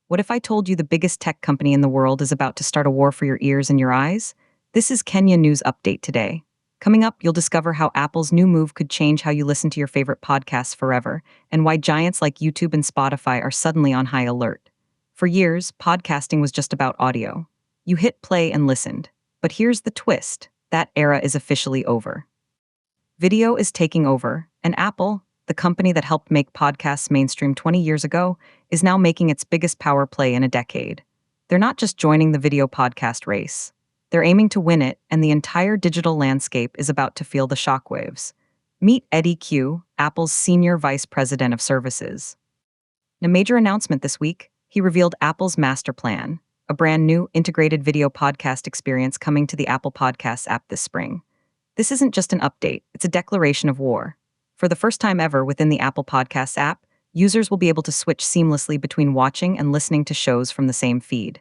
What if I told you the biggest tech company in the world is about to start a war for your ears and your eyes? This is Kenya News Update today. Coming up, you'll discover how Apple's new move could change how you listen to your favorite podcasts forever, and why giants like YouTube and Spotify are suddenly on high alert. For years, podcasting was just about audio. You hit play and listened. But here's the twist: that era is officially over. Video is taking over, and Apple, the company that helped make podcasts mainstream 20 years ago, is now making its biggest power play in a decade. They're not just joining the video podcast race. They're aiming to win it, and the entire digital landscape is about to feel the shockwaves. Meet Eddie Q, Apple's Senior Vice President of Services. In a major announcement this week, he revealed Apple's master plan, a brand new integrated video podcast experience coming to the Apple Podcasts app this spring. This isn't just an update, it's a declaration of war. For the first time ever within the Apple Podcasts app, users will be able to switch seamlessly between watching and listening to shows from the same feed.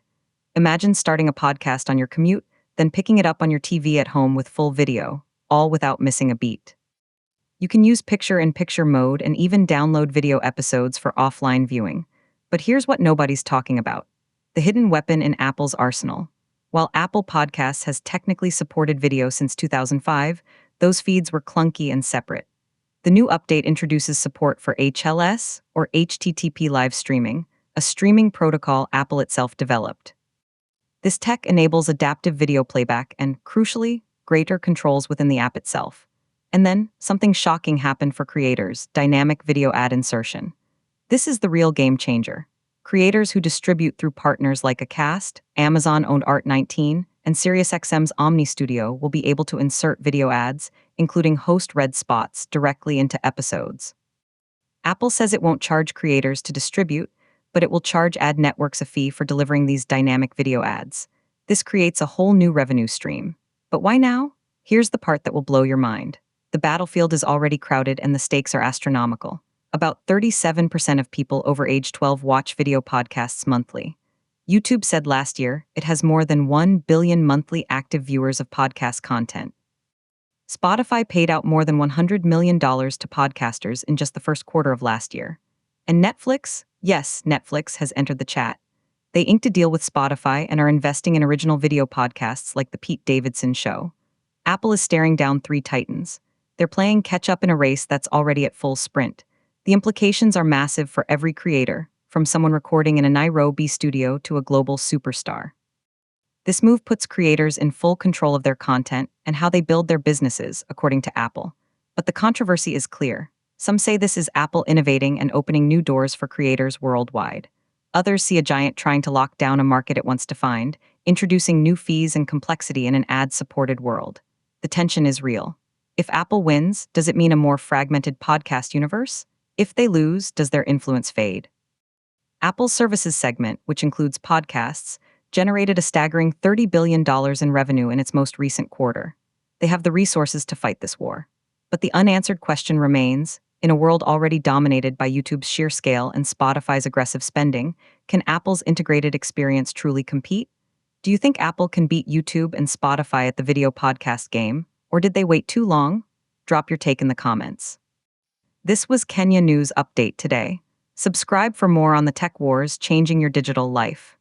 Imagine starting a podcast on your commute, then picking it up on your TV at home with full video, all without missing a beat. You can use picture-in-picture mode and even download video episodes for offline viewing. But here's what nobody's talking about: the hidden weapon in Apple's arsenal. While Apple Podcasts has technically supported video since 2005, those feeds were clunky and separate. The new update introduces support for HLS, or HTTP live streaming, a streaming protocol Apple itself developed. This tech enables adaptive video playback and, crucially, greater controls within the app itself. And then, something shocking happened for creators: dynamic video ad insertion. This is the real game changer. Creators who distribute through partners like Acast, Amazon-owned Art19, and SiriusXM's Omni Studio will be able to insert video ads, including host-read spots, directly into episodes. Apple says it won't charge creators to distribute, but it will charge ad networks a fee for delivering these dynamic video ads. This creates a whole new revenue stream. But why now? Here's the part that will blow your mind. The battlefield is already crowded and the stakes are astronomical. About 37% of people over age 12 watch video podcasts monthly. YouTube said last year it has more than 1 billion monthly active viewers of podcast content. Spotify paid out more than $100 million to podcasters in just the first quarter of last year. And Netflix? Yes, Netflix has entered the chat. They inked a deal with Spotify and are investing in original video podcasts like The Pete Davidson Show. Apple is staring down three titans. They're playing catch-up in a race that's already at full sprint. The implications are massive for every creator, from someone recording in a Nairobi studio to a global superstar. This move puts creators in full control of their content and how they build their businesses, according to Apple. But the controversy is clear. Some say this is Apple innovating and opening new doors for creators worldwide. Others see a giant trying to lock down a market it wants defined, introducing new fees and complexity in an ad-supported world. The tension is real. If Apple wins, does it mean a more fragmented podcast universe? If they lose, does their influence fade? Apple's services segment, which includes podcasts, generated a staggering $30 billion in revenue in its most recent quarter. They have the resources to fight this war. But the unanswered question remains: in a world already dominated by YouTube's sheer scale and Spotify's aggressive spending, can Apple's integrated experience truly compete? Do you think Apple can beat YouTube and Spotify at the video podcast game, or did they wait too long? Drop your take in the comments. This was Kenya News Update today. Subscribe for more on the tech wars changing your digital life.